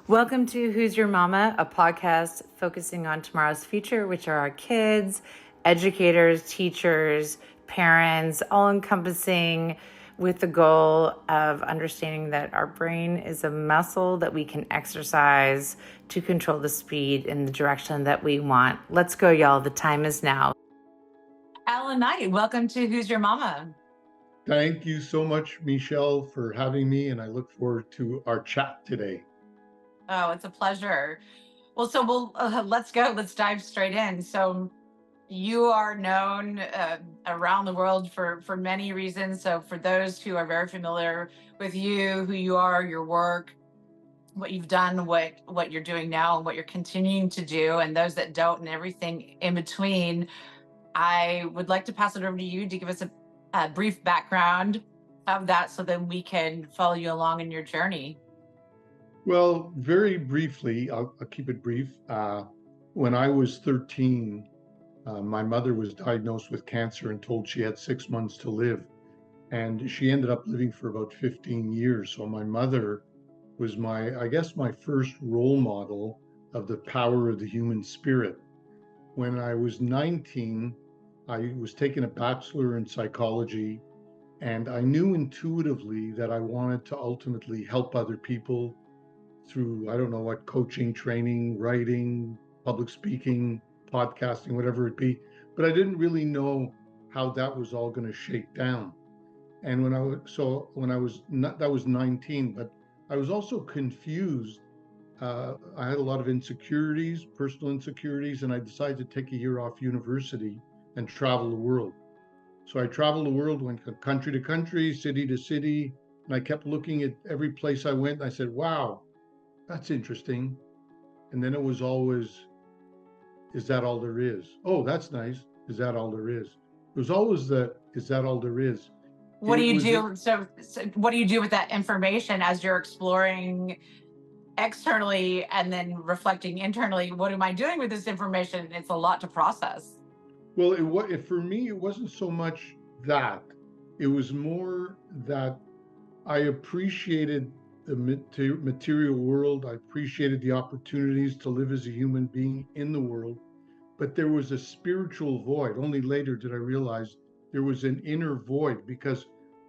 Welcome to Who's Your Mama, a podcast focusing on tomorrow's future, which are our kids, educators, teachers, parents, all encompassing with the goal of understanding that our brain is a muscle that we can exercise to control the speed in the direction that we want. Let's go, y'all. The time is now. Allan Knight, welcome to Who's Your Mama. Thank you so much, Michelle, for having me, and I look forward to our chat today. Oh, it's a pleasure. Well, let's go. Let's dive straight in. So you are known around the world for many reasons. So for those who are very familiar with you, who you are, your work, what you've done, what you're doing now, and what you're continuing to do, and those that don't, and everything in between, I would like to pass it over to you to give us a brief background of that, so then we can follow you along in your journey. Well, very briefly, I'll keep it brief. When I was 13, my mother was diagnosed with cancer and told she had 6 months to live. And she ended up living for about 15 years. So my mother was I guess, my first role model of the power of the human spirit. When I was 19, I was taking a bachelor in psychology, and I knew intuitively that I wanted to ultimately help other people through, I don't know what, coaching, training, writing, public speaking, podcasting, whatever it be. But I didn't really know how that was all going to shake down. And that was 19, but I was also confused. I had a lot of insecurities, personal insecurities, and I decided to take a year off university and travel the world. So I traveled the world, went from country to country, city to city, and I kept looking at every place I went. And I said, wow, that's interesting. And then it was always, is that all there is? Oh, that's nice. Is that all there is? It was always is that all there is? What do you do? So what do you do with that information as you're exploring externally and then reflecting internally? What am I doing with this information? It's a lot to process. Well, for me, it wasn't so much that. It was more that I appreciated the material world. I appreciated the opportunities to live as a human being in the world. But there was a spiritual void. Only later did I realize there was an inner void, because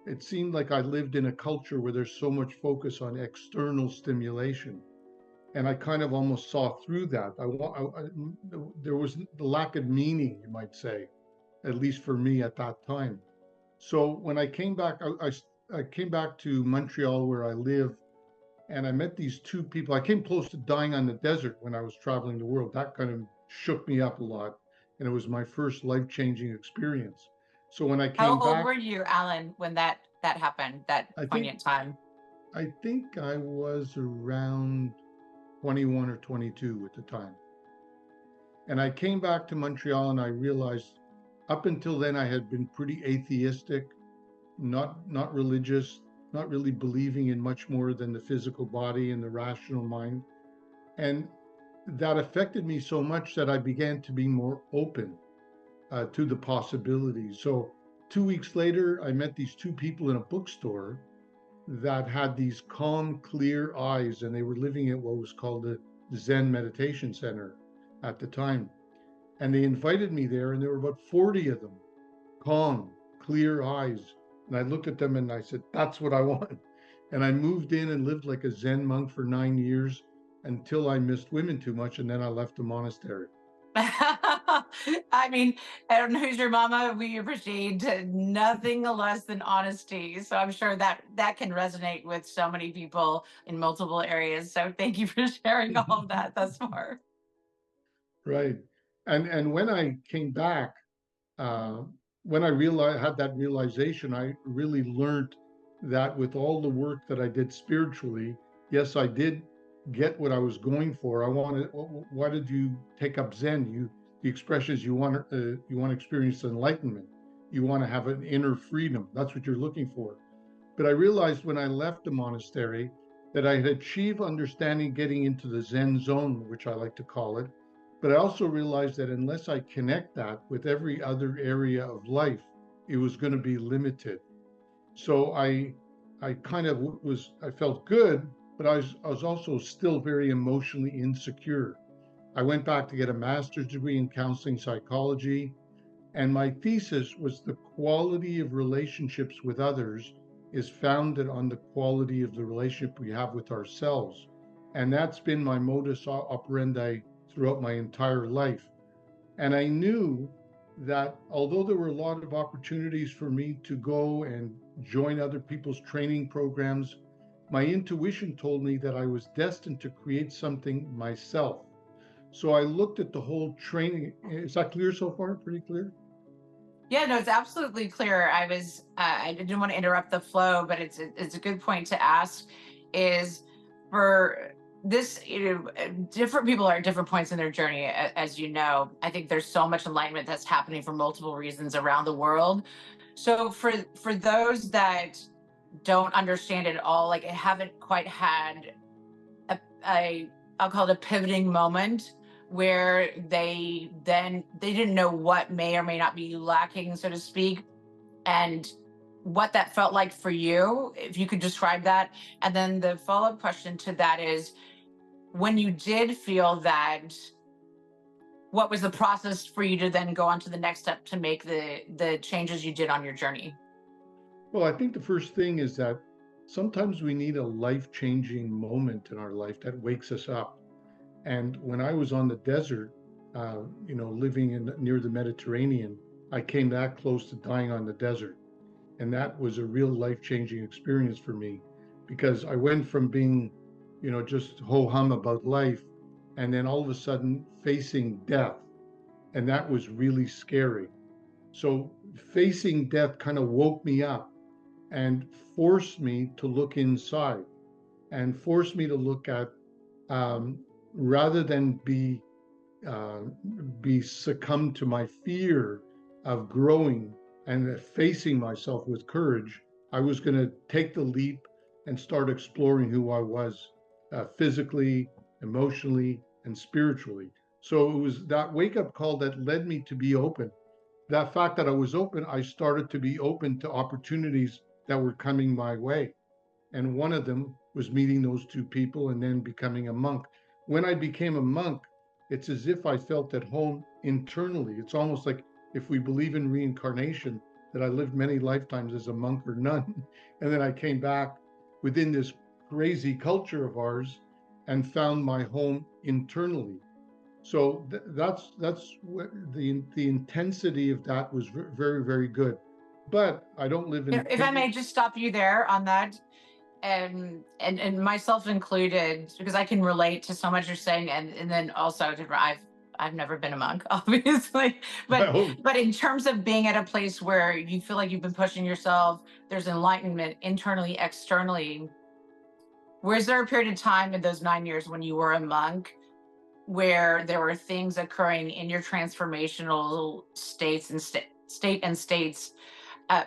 it seemed like I lived in a culture where there's so much focus on external stimulation. And I kind of almost saw through that. There was the lack of meaning, you might say, at least for me at that time. So when I came back, I came back to Montreal, where I live, and I met these two people. I came close to dying on the desert when I was traveling the world. That kind of shook me up a lot, and it was my first life-changing experience. So when I came back, how old were you, Allan, when that happened, that poignant time? I think I was around 21 or 22 at the time. And I came back to Montreal, and I realized up until then I had been pretty atheistic, not religious, not really believing in much more than the physical body and the rational mind. And that affected me so much that I began to be more open to the possibilities. So 2 weeks later, I met these two people in a bookstore that had these calm, clear eyes, and they were living at what was called the Zen Meditation Center at the time. And they invited me there, and there were about 40 of them, calm, clear eyes. And I looked at them and I said, that's what I want. And I moved in and lived like a Zen monk for 9 years until I missed women too much. And then I left the monastery. I mean, I don't know Who's Your Mama. We appreciate nothing less than honesty. So I'm sure that can resonate with so many people in multiple areas. So thank you for sharing all of that thus far. Right. And when I came back, when I had that realization, I really learned that with all the work that I did spiritually, yes, I did get what I was going for. Why did you take up Zen? The expression is you want to experience enlightenment. You want to have an inner freedom. That's what you're looking for. But I realized when I left the monastery that I had achieved understanding, getting into the Zen zone, which I like to call it. But I also realized that unless I connect that with every other area of life, it was going to be limited. So I felt good, but I was also still very emotionally insecure. I went back to get a master's degree in counseling psychology, and my thesis was the quality of relationships with others is founded on the quality of the relationship we have with ourselves. And that's been my modus operandi throughout my entire life. And I knew that although there were a lot of opportunities for me to go and join other people's training programs, my intuition told me that I was destined to create something myself. So I looked at the whole training. Is that clear so far? Pretty clear? Yeah, no, it's absolutely clear. I didn't want to interrupt the flow, but it's a good point to ask. Is for this, different people are at different points in their journey, as you know. I think there's so much enlightenment that's happening for multiple reasons around the world. So for those that don't understand it all, like haven't quite had a I'll call it a pivoting moment where they didn't know what may or may not be lacking, so to speak, and what that felt like for you, if you could describe that. And then the follow-up question to that is, when you did feel that, what was the process for you to then go on to the next step to make the changes you did on your journey? Well, I think the first thing is that sometimes we need a life-changing moment in our life that wakes us up. And when I was on the desert, living near the Mediterranean, I came that close to dying on the desert. And that was a real life-changing experience for me because I went from being, just ho hum about life, and then all of a sudden facing death. And that was really scary. So facing death kind of woke me up and forced me to look inside and forced me to look at, um, rather than uh, be succumb to my fear of growing and facing myself with courage. I was going to take the leap and start exploring who I was, physically, emotionally, and spiritually. So it was that wake up call that led me to be open. That fact that I was open, I started to be open to opportunities that were coming my way. And one of them was meeting those two people and then becoming a monk. When I became a monk, it's as if I felt at home internally. It's almost like if we believe in reincarnation, that I lived many lifetimes as a monk or nun. And then I came back within this crazy culture of ours and found my home internally. So that's what the intensity of that was very, very good. But I don't live in If I Canada. may just stop you there on that, and myself included, because I can relate to so much you're saying, and then also I've never been a monk, obviously, but in terms of being at a place where you feel like you've been pushing yourself, there's enlightenment internally, externally. Was there a period of time in those 9 years when you were a monk where there were things occurring in your transformational states and state and states, uh,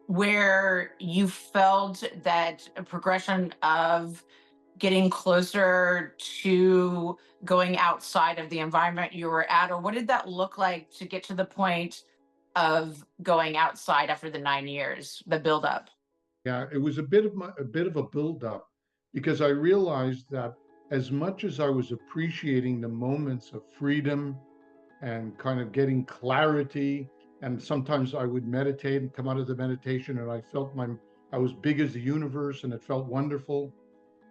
where you felt that a progression of getting closer to going outside of the environment you were at? Or what did that look like to get to the point of going outside after the 9 years, the buildup? Yeah, it was a bit of a buildup because I realized that as much as I was appreciating the moments of freedom and kind of getting clarity, and sometimes I would meditate and come out of the meditation and I was big as the universe and it felt wonderful.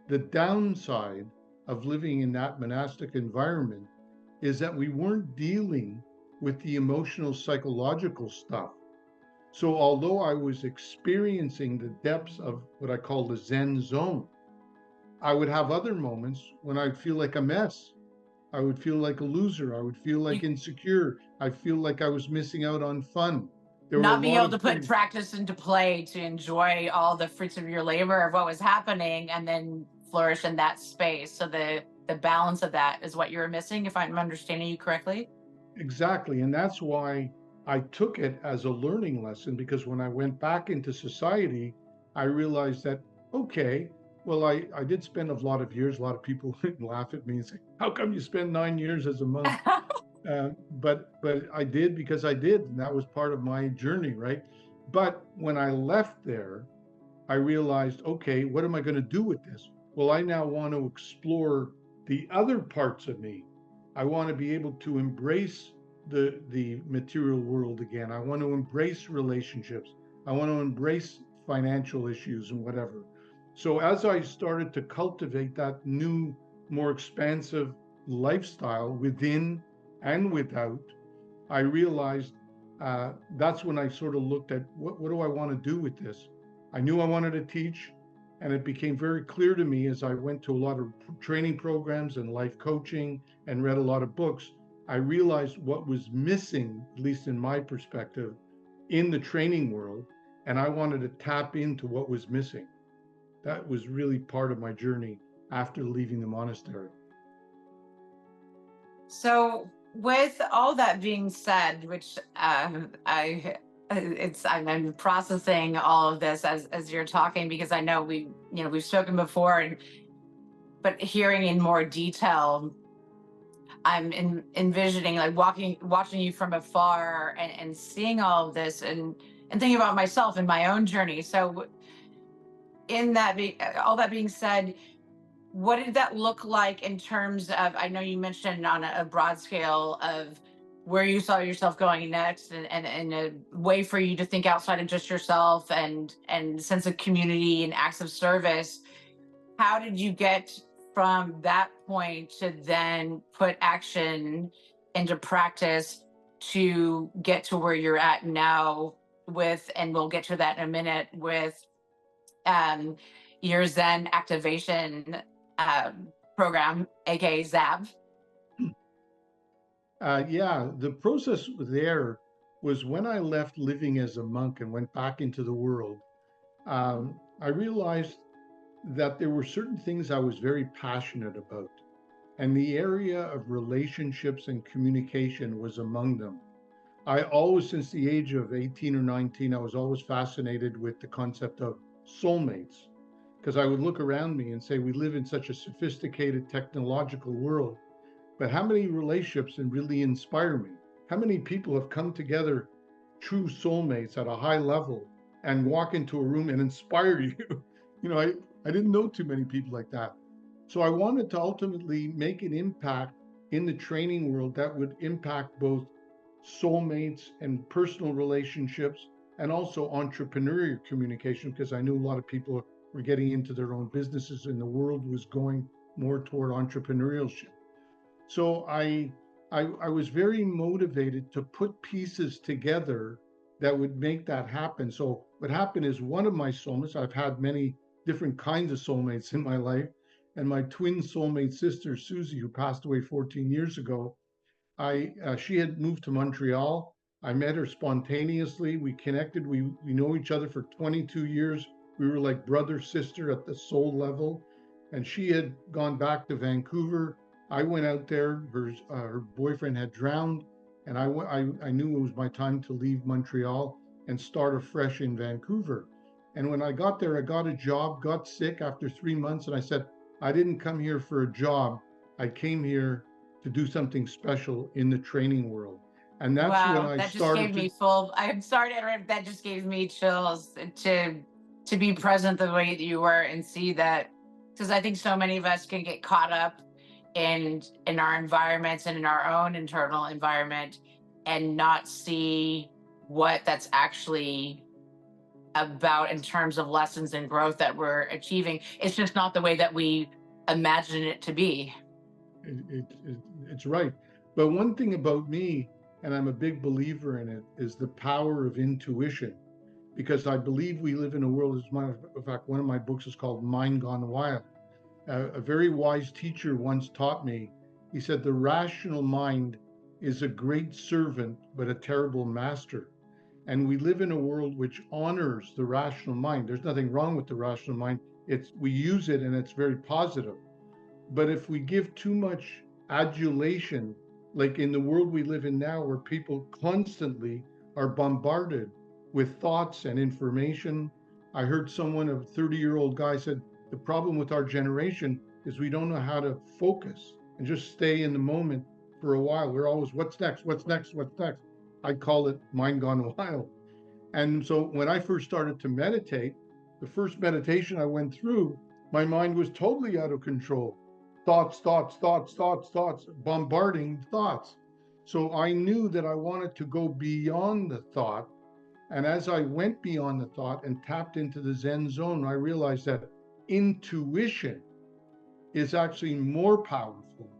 The downside of living in that monastic environment is that we weren't dealing with the emotional psychological stuff. So although I was experiencing the depths of what I call the Zen zone, I would have other moments when I'd feel like a mess. I would feel like a loser. I would feel like You insecure. I feel like I was missing out on fun. There were a not being lot able of to put things. practice into play to enjoy all the fruits of your labor of what was happening and then flourish in that space. So the balance of that is what you're missing, if I'm understanding you correctly. Exactly. And that's why I took it as a learning lesson because when I went back into society, I realized that, okay, well, I did spend a lot of years, a lot of people laugh at me and say, how come you spend 9 years as a monk? But I did because I did, and that was part of my journey, right? But when I left there, I realized, okay, what am I going to do with this? well, I now want to explore the other parts of me. I want to be able to embrace the material world again. I want to embrace relationships. I want to embrace financial issues and whatever. So as I started to cultivate that new, more expansive lifestyle within and without, I realized that's when I sort of looked at what do I want to do with this? I knew I wanted to teach, and it became very clear to me as I went to a lot of training programs and life coaching and read a lot of books. I realized what was missing, at least in my perspective, in the training world, and I wanted to tap into what was missing. That was really part of my journey after leaving the monastery. So, with all that being said, which I'm processing all of this as you're talking, because I know we've spoken before, but hearing in more detail, I'm envisioning like watching you from afar and seeing all of this and thinking about myself and my own journey. So, all that being said, what did that look like in terms of, I know you mentioned on a broad scale of where you saw yourself going next, and a way for you to think outside of just yourself and sense of community and acts of service. How did you get from that point to then put action into practice to get to where you're at now with, and we'll get to that in a minute, with um, your Zen activation program, aka ZAB? Yeah, the process there was when I left living as a monk and went back into the world. I realized that there were certain things I was very passionate about, and the area of relationships and communication was among them. I always, since the age of 18 or 19, I was always fascinated with the concept of soulmates, because I would look around me and say, we live in such a sophisticated technological world, but how many relationships and really inspire me? How many people have come together, true soulmates at a high level, and walk into a room and inspire you? I didn't know too many people like that. So I wanted to ultimately make an impact in the training world that would impact both soulmates and personal relationships and also entrepreneurial communication, because I knew a lot of people were getting into their own businesses and the world was going more toward entrepreneurship. So I was very motivated to put pieces together that would make that happen. So what happened is one of my soulmates, I've had many different kinds of soulmates in my life, and my twin soulmate sister Susie, who passed away 14 years ago, she had moved to Montreal. I met her spontaneously. We connected. We know each other for 22 years. We were like brother sister at the soul level, and she had gone back to Vancouver. I went out there. Her boyfriend had drowned, and I knew it was my time to leave Montreal and start afresh in Vancouver. And when I got there, I got a job. Got sick after 3 months, and I said, I didn't come here for a job. I came here to do something special in the training world. And that's when Wow, I that just started gave me to, full. I'm sorry to interrupt. That just gave me chills to be present the way that you were and see that, because I think so many of us can get caught up in our environments and in our own internal environment and not see what that's actually about in terms of lessons and growth that we're achieving. It's just not the way that we imagine it to be. it's right. But one thing about me, and I'm a big believer in it, is the power of intuition. Because I believe we live in a world, as a matter of fact, one of my books is called Mind Gone Wild. A very wise teacher once taught me, he said, the rational mind is a great servant, but a terrible master. And we live in a world which honors the rational mind. There's nothing wrong with the rational mind. We use it and it's very positive. But if we give too much adulation, like in the world we live in now, where people constantly are bombarded with thoughts and information. I heard someone, a 30-year-old guy, said, the problem with our generation is we don't know how to focus and just stay in the moment for a while. We're always, what's next? What's next? What's next? I call it mind gone wild. And so when I first started to meditate, the first meditation I went through, My mind was totally out of control. Thoughts, thoughts, thoughts, thoughts, thoughts, bombarding thoughts. So I knew that I wanted to go beyond the thought. And as I went beyond the thought and tapped into the Zen zone, I realized that intuition is actually more powerful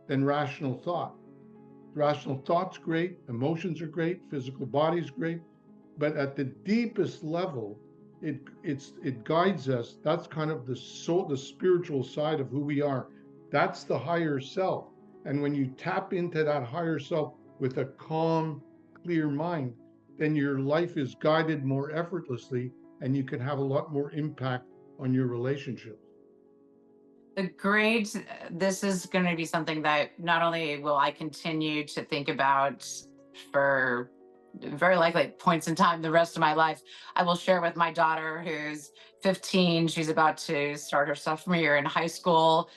than rational thought. Rational thought's great, emotions are great, physical body's great, but at the deepest level, it guides us. That's kind of the soul, the spiritual side of who we are. That's the higher self. And when you tap into that higher self with a calm, clear mind, then your life is guided more effortlessly, and you can have a lot more impact on your relationships. Great. This is going to be something that not only will I continue to think about for very likely points in time the rest of my life, I will share with my daughter who's 15. She's about to start her sophomore year in high school.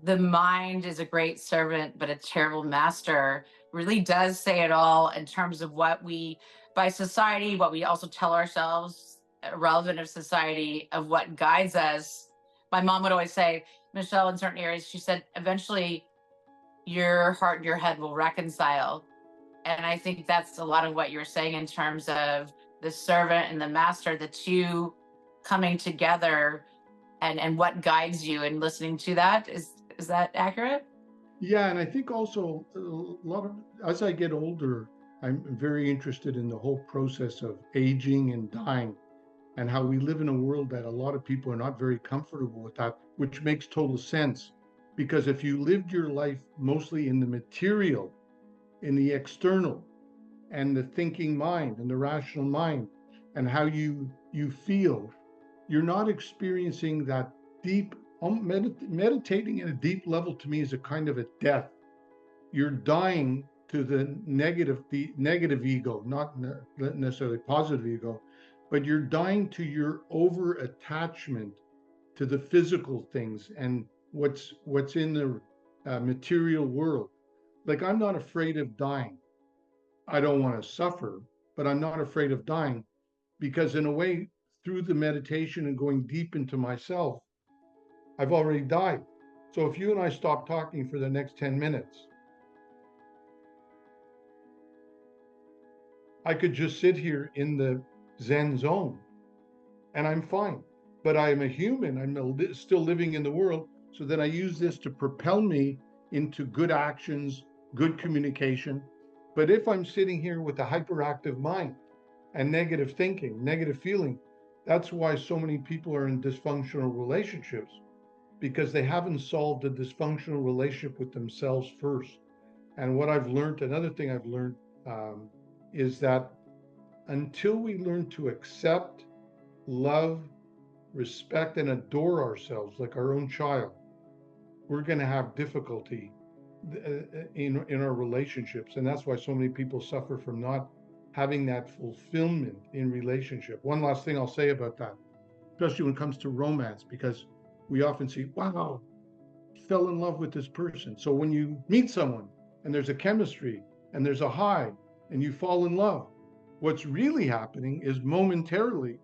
The mind is a great servant, but a terrible master really does say it all in terms of what we, by society, what we also tell ourselves, relevant of society, of what guides us. My mom would always say, Michelle, in certain areas, she said, eventually your heart and your head will reconcile. And I think that's a lot of what you're saying in terms of the servant and the master, the two coming together, and what guides you and listening to that. Is that accurate? Yeah, and I think also a lot of, as I get older, I'm very interested in the whole process of aging and dying, and how we live in a world that a lot of people are not very comfortable with that, which makes total sense. Because if you lived your life mostly in the material, in the external, and the thinking mind and the rational mind, and how you feel, you're not experiencing that deep. Meditating at a deep level to me is a kind of a death. You're dying to the negative ego, not necessarily positive ego, but you're dying to your over attachment to the physical things and what's in the material world. Like, I'm not afraid of dying. I don't want to suffer, but I'm not afraid of dying, because in a way, through the meditation and going deep into myself, I've already died. So if you and I stop talking for the next 10 minutes, I could just sit here in the Zen zone and I'm fine. But I am a human. I'm still living in the world. So then I use this to propel me into good actions, good communication. But if I'm sitting here with a hyperactive mind and negative thinking, negative feeling, that's why so many people are in dysfunctional relationships, because they haven't solved a dysfunctional relationship with themselves first. And what I've learned, another thing I've learned, is that until we learn to accept, love, respect, and adore ourselves like our own child, we're going to have difficulty in our relationships. And that's why so many people suffer from not having that fulfillment in relationship. One last thing I'll say about that, especially when it comes to romance, because we often see, wow, fell in love with this person. So when you meet someone and there's a chemistry and there's a high and you fall in love, what's really happening is momentarily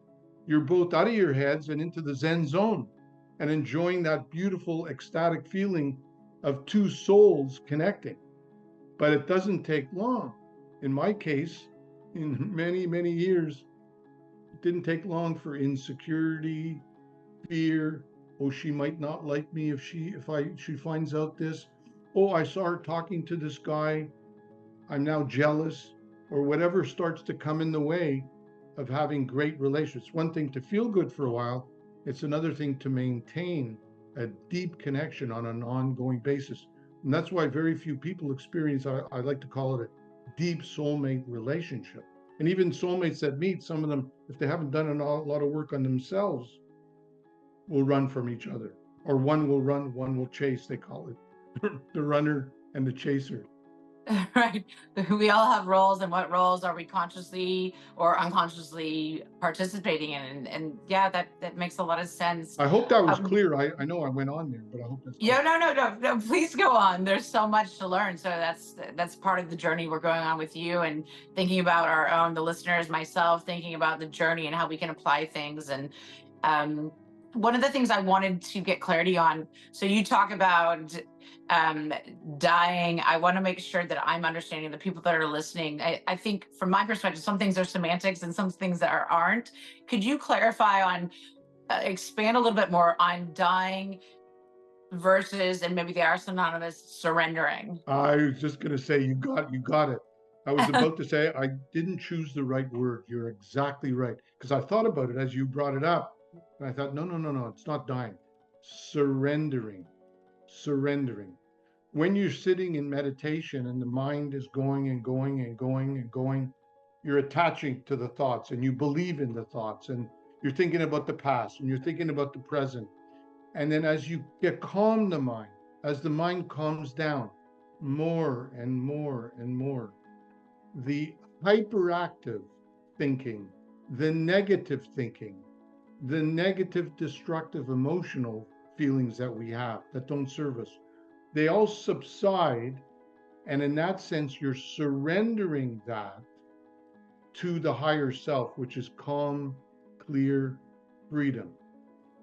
you're both out of your heads and into the Zen zone and enjoying that beautiful ecstatic feeling of two souls connecting. But it doesn't take long. In my case, in many, many years, it didn't take long for insecurity, fear. Oh, she might not like me if she finds out this. Oh, I saw her talking to this guy. I'm now jealous, or whatever starts to come in the way of having great relations. It's one thing to feel good for a while. It's another thing to maintain a deep connection on an ongoing basis. And that's why very few people experience, I like to call it a deep soulmate relationship. And even soulmates that meet, some of them, if they haven't done a lot of work on themselves, will run from each other, or one will run, one will chase, they call it the runner and the chaser. Right. We all have roles, and what roles are we consciously or unconsciously participating in? And yeah, that makes a lot of sense. I hope that was Um, clear. I know I went on there, but I hope that's clear. yeah, no. Please go on. There's so much to learn. So that's part of the journey we're going on with you, and thinking about our own, the listeners, myself, thinking about the journey and how we can apply things. And um, one of the things I wanted to get clarity on. So you talk about um, dying. I want to make sure that I'm understanding the people that are listening. I think, from my perspective, some things are semantics and some things that aren't. Could you clarify on, expand a little bit more on dying versus, and maybe they are synonymous, surrendering? I was just going to say, you got it. I was about to say I didn't choose the right word. You're exactly right. Because I thought about it as you brought it up. And I thought, no, no, no, no, it's not dying. Surrendering. Surrendering. When you're sitting in meditation and the mind is going and going and going and going, you're attaching to the thoughts and you believe in the thoughts and you're thinking about the past and you're thinking about the present. And then as you get calm the mind, as the mind calms down more and more and more, the hyperactive thinking, the negative thinking, the negative, destructive, emotional feelings that we have that don't serve us, they all subside. And in that sense, you're surrendering that to the higher self, which is calm, clear freedom.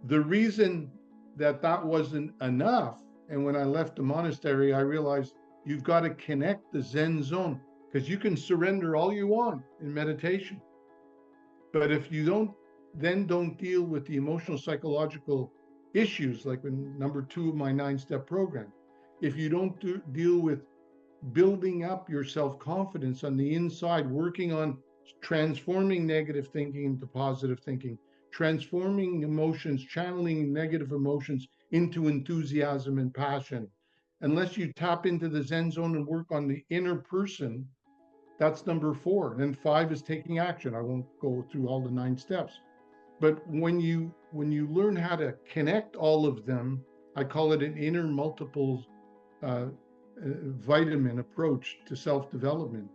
The reason that that wasn't enough, and when I left the monastery, I realized you've got to connect the Zen zone, because you can surrender all you want in meditation. But if you don't deal with the emotional, psychological issues, like in number 2 of my 9-step program, if you don't deal with building up your self-confidence on the inside, working on transforming negative thinking into positive thinking, transforming emotions, channeling negative emotions into enthusiasm and passion. Unless you tap into the Zen zone and work on the inner person, that's number 4. And then 5 is taking action. I won't go through all the 9 steps. But when you learn how to connect all of them, I call it an inner multiple uh, vitamin approach to self-development.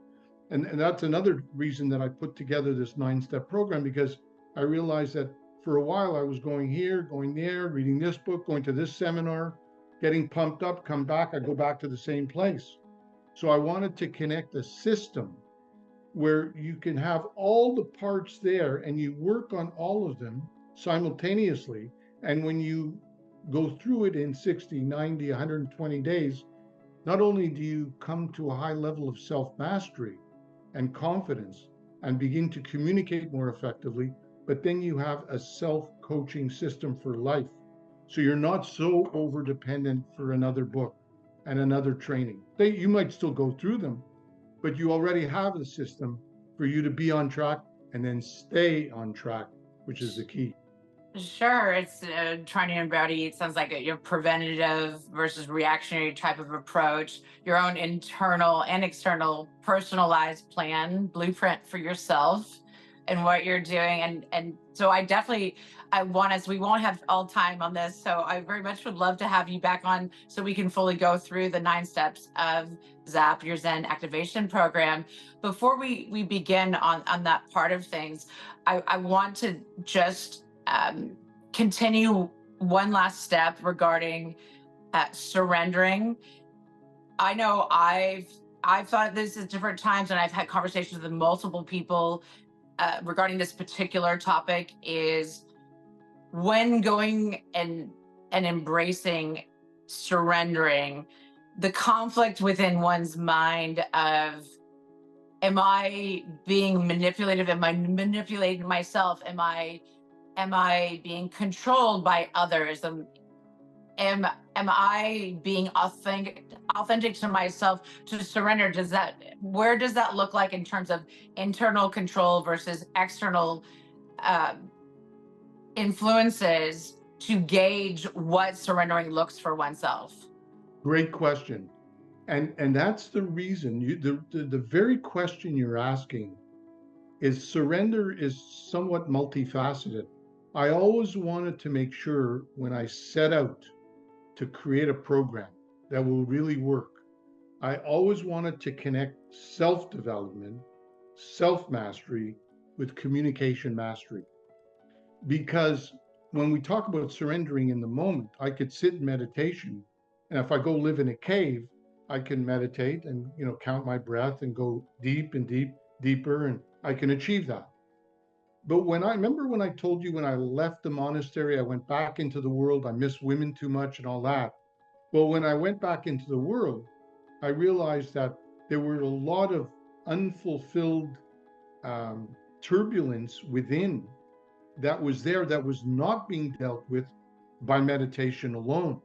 And that's another reason that I put together this 9-step program, because I realized that for a while I was going here, going there, reading this book, going to this seminar, getting pumped up, come back, I go back to the same place. So I wanted to connect a system where you can have all the parts there and you work on all of them simultaneously. And when you go through it in 60, 90, 120 days, not only do you come to a high level of self-mastery and confidence and begin to communicate more effectively, but then you have a self-coaching system for life. So you're not so over-dependent for another book and another training. You might still go through them, but you already have a system for you to be on track and then stay on track, which is the key. Sure, it's training and body. It sounds like your preventative versus reactionary type of approach, your own internal and external personalized plan, blueprint for yourself and what you're doing. And so I want us, we won't have all time on this. So I very much would love to have you back on so we can fully go through the 9 steps of ZAP, your Zen activation program. Before we begin on that part of things, I want to just continue one last step regarding surrendering. I know I've thought this at different times, and I've had conversations with multiple people regarding this particular topic. Is when going and embracing surrendering, the conflict within one's mind of, am I being manipulative? Am I manipulating myself? Am I being controlled by others? Am I being authentic to myself to surrender? Where does that look like in terms of internal control versus external uh, influences to gauge what surrendering looks for oneself? Great question. And that's the reason the very question you're asking is surrender is somewhat multifaceted. I always wanted to make sure when I set out to create a program that will really work, I always wanted to connect self-development, self-mastery with communication mastery. Because when we talk about surrendering in the moment, I could sit in meditation, and if I go live in a cave, I can meditate and count my breath and go deep and deeper, and I can achieve that. But when I remember when I told you when I left the monastery, I went back into the world, I miss women too much and all that. Well, when I went back into the world, I realized that there were a lot of unfulfilled turbulence within that was there that was not being dealt with by meditation alone.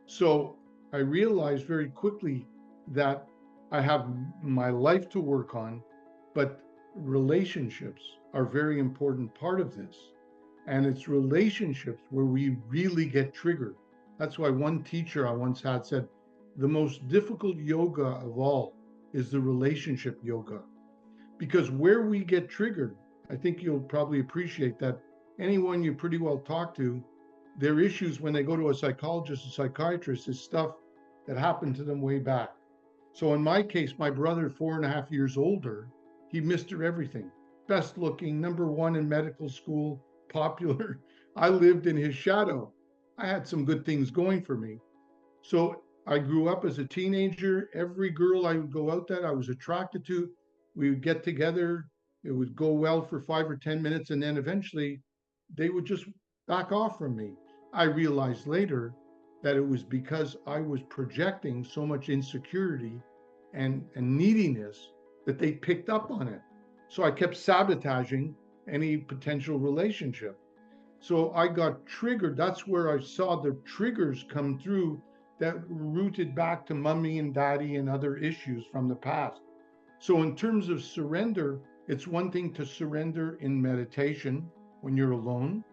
So I realized very quickly that I have my life to work on, but relationships are a very important part of this. And it's relationships where we really get triggered. That's why one teacher I once had said, the most difficult yoga of all is the relationship yoga. Because where we get triggered, I think you'll probably appreciate that anyone you pretty well talk to, their issues when they go to a psychologist or psychiatrist is stuff that happened to them way back. So in my case, my brother, 4.5 years older, he Mr. Everything, best looking, number one in medical school, popular. I lived in his shadow. I had some good things going for me. So I grew up as a teenager. Every girl I would go out that I was attracted to, we would get together. It would go well for 5 or 10 minutes, and then eventually they would just back off from me. I realized later that it was because I was projecting so much insecurity and neediness that they picked up on it. So I kept sabotaging any potential relationship. So I got triggered. That's where I saw the triggers come through that rooted back to mommy and daddy and other issues from the past. So, in terms of surrender, it's one thing to surrender in meditation when you're alone,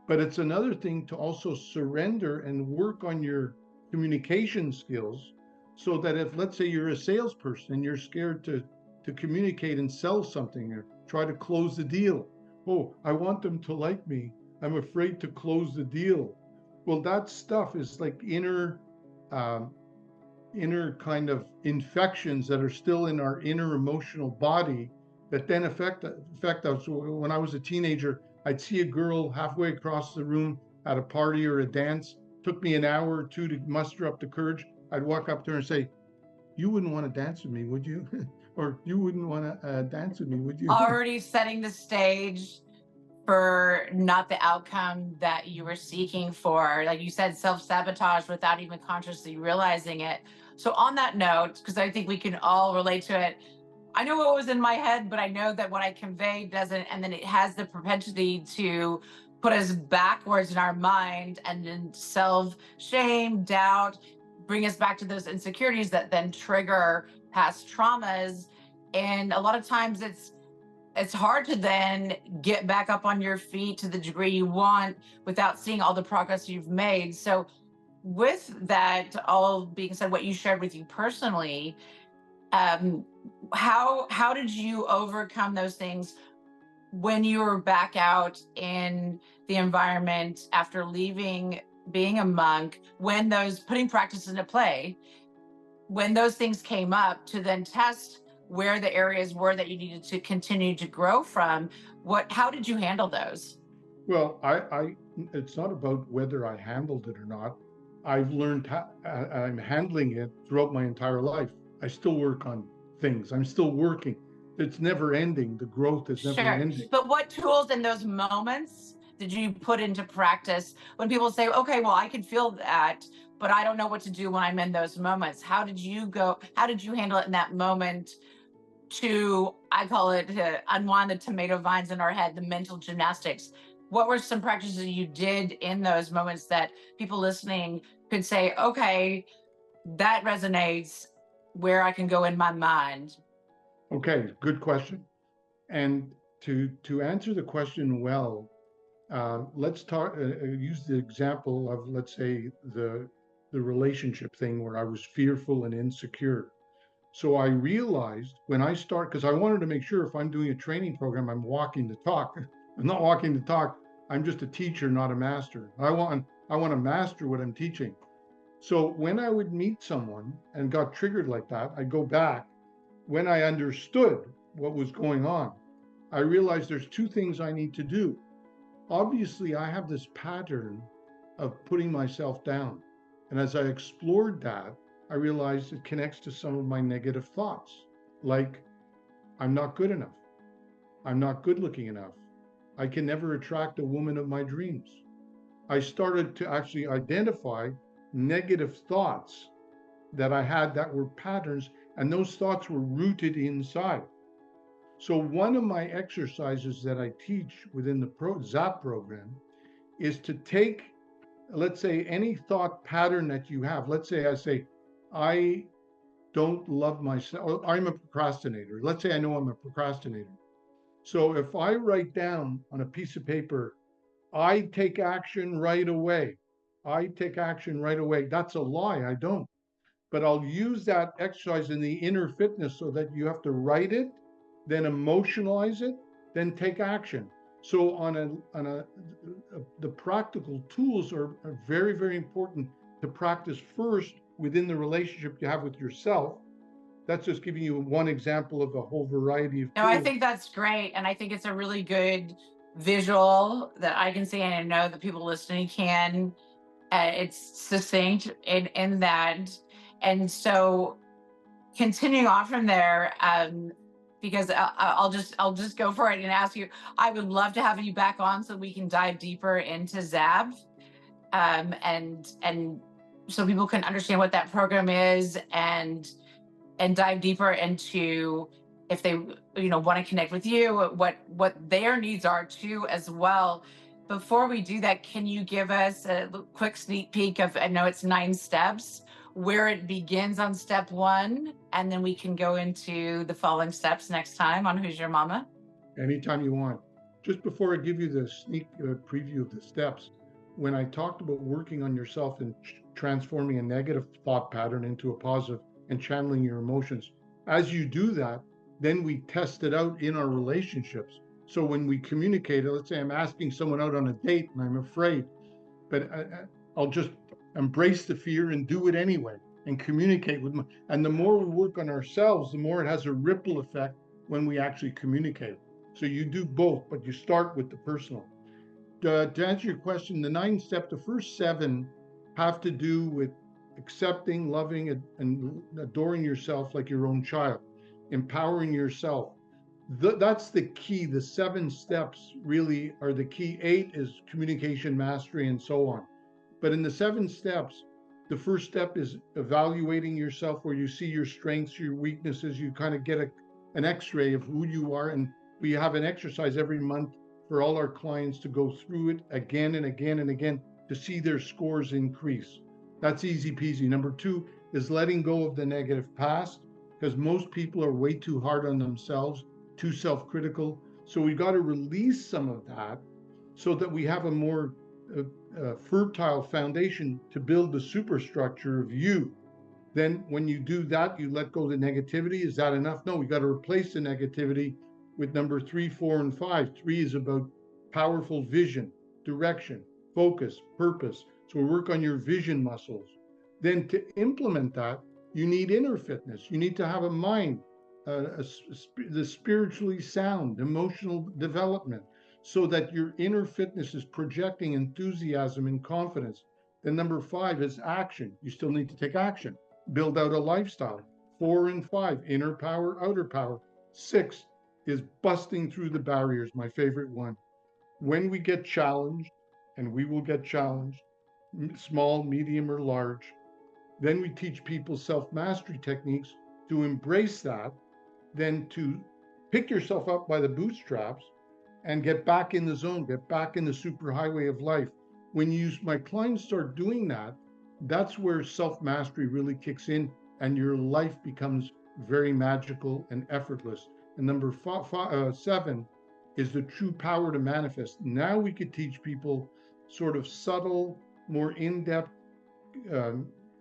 but it's another thing to also surrender and work on your communication skills so that if, let's say, you're a salesperson and you're scared to communicate and sell something or try to close the deal. Oh, I want them to like me. I'm afraid to close the deal. Well, that stuff is like um, inner kind of infections that are still in our inner emotional body that then affect us. When I was a teenager, I'd see a girl halfway across the room at a party or a dance. Took me an hour or two to muster up the courage. I'd walk up to her and say, "You wouldn't want to dance with me, would you?" Or "You wouldn't want to dance with me, would you?" Already setting the stage for not the outcome that you were seeking for. Like you said, self sabotage without even consciously realizing it. So, on that note, because I think we can all relate to it, I know what was in my head, but I know that what I conveyed doesn't, and then it has the propensity to put us backwards in our mind and then self shame, doubt, bring us back to those insecurities that then trigger past traumas. And a lot of times it's hard to then get back up on your feet to the degree you want without seeing all the progress you've made. So, with that all being said, what you shared with you personally, um, how did you overcome those things when you were back out in the environment after leaving being a monk? When those putting practice into play, when those things came up to then test where the areas were that you needed to continue to grow from, how did you handle those? Well, it's not about whether I handled it or not. I've learned how I'm handling it throughout my entire life. I still work on things. I'm still working. It's never ending. The growth is never Sure. ending. But what tools in those moments did you put into practice when people say, okay, well, I can feel that, but I don't know what to do when I'm in those moments? How did you go? How did you handle it in that moment to, I call it, to unwind the tomato vines in our head, the mental gymnastics? What were some practices you did in those moments that people listening could say, okay, that resonates where I can go in my mind? Okay, good question. And to answer the question well, let's talk. Use the example of, let's say, the relationship thing where I was fearful and insecure. So I realized when I start, because I wanted to make sure if I'm doing a training program, I'm walking the talk. I'm not walking the talk. I'm just a teacher, not a master. I want to master what I'm teaching. So when I would meet someone and got triggered like that, I'd go back. When I understood what was going on, I realized there's two things I need to do. Obviously, I have this pattern of putting myself down. And as I explored that, I realized it connects to some of my negative thoughts, like I'm not good enough. I'm not good looking enough. I can never attract a woman of my dreams. I started to actually identify negative thoughts that I had that were patterns, and those thoughts were rooted inside. So one of my exercises that I teach within the ZAP program is to take, let's say, any thought pattern that you have. Let's say I say, I don't love myself, or I'm a procrastinator. Let's say I know I'm a procrastinator. So if I write down on a piece of paper, I take action right away. I take action right away. That's a lie. I don't. But I'll use that exercise in the inner fitness so that you have to write it, then emotionalize it, then take action. So the practical tools are very, very important to practice first within the relationship you have with yourself. That's just giving you one example of a whole variety of No, I tools. think that's great. And I think it's a really good visual that I can see, and I know that people listening can. It's succinct in that. And so continuing on from there, because I'll just go for it and ask you, I would love to have you back on so we can dive deeper into ZAB, and so people can understand what that program is, and dive deeper into, if they want to connect with you, what their needs are too as well. Before we do that, can you give us a quick sneak peek of, I know it's 9 steps, where it begins on step 1, and then we can go into the following steps next time on Who's Your Mama? Anytime you want. Just before I give you the sneak preview of the steps, when I talked about working on yourself and transforming a negative thought pattern into a positive and channeling your emotions, as you do that, then we test it out in our relationships. So when we communicate, let's say I'm asking someone out on a date and I'm afraid, but I'll just embrace the fear and do it anyway and communicate with them. And the more we work on ourselves, the more it has a ripple effect when we actually communicate. So you do both, but you start with the personal. To answer your question, the 9 steps, the first 7 have to do with accepting, loving, and adoring yourself like your own child, empowering yourself. That's the key. The 7 steps really are the key. 8 is communication mastery and so on. But in the 7 steps, the first step is evaluating yourself, where you see your strengths, your weaknesses. You kind of get an x-ray of who you are. And we have an exercise every month for all our clients to go through it again and again and again to see their scores increase. That's easy peasy. Number 2 is letting go of the negative past, because most people are way too hard on themselves, too self-critical. So we've got to release some of that so that we have a more fertile foundation to build the superstructure of you. Then when you do that, you let go of the negativity. Is that enough? No, we got to replace the negativity with number 3, 4, and 5. 3 is about powerful vision, direction, focus, purpose. So we work on your vision muscles. Then to implement that, you need inner fitness. You need to have a mind, the spiritually sound, emotional development, so that your inner fitness is projecting enthusiasm and confidence. Then number 5 is action. You still need to take action, build out a lifestyle. 4 and 5, inner power, outer power. 6 is busting through the barriers, my favorite one. When we get challenged, and we will get challenged, small, medium, or large, then we teach people self-mastery techniques to embrace that, then to pick yourself up by the bootstraps and get back in the zone, get back in the superhighway of life. When my clients start doing that, that's where self-mastery really kicks in and your life becomes very magical and effortless. And number 7 is the true power to manifest. Now we could teach people sort of subtle, more in-depth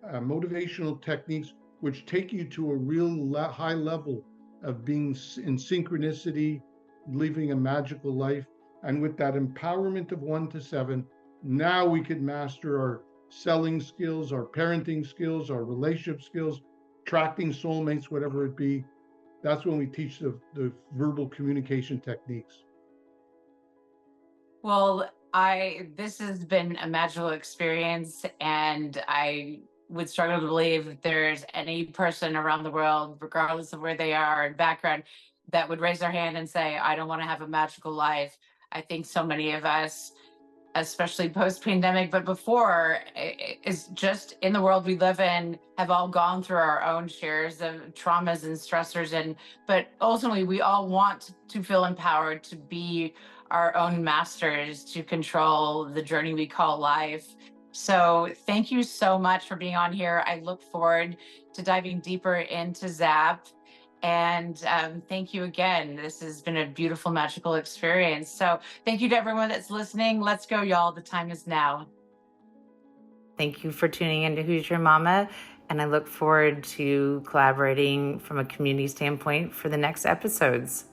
motivational techniques which take you to a real high level of being in synchronicity, living a magical life. And with that empowerment of 1 to 7, now we could master our selling skills, our parenting skills, our relationship skills, attracting soulmates, whatever it be. That's when we teach the verbal communication techniques. Well, this has been a magical experience, and I would struggle to believe that there's any person around the world, regardless of where they are and background, that would raise their hand and say, I don't want to have a magical life. I think so many of us, especially post pandemic, but before, is just in the world we live in, have all gone through our own shares of traumas and stressors. But ultimately, we all want to feel empowered to be our own masters, to control the journey we call life. So thank you so much for being on here. I look forward to diving deeper into ZAP. And thank you again. This has been a beautiful, magical experience. So thank you to everyone that's listening. Let's go, y'all. The time is now. Thank you for tuning in to Who's Your Mama? And I look forward to collaborating from a community standpoint for the next episodes.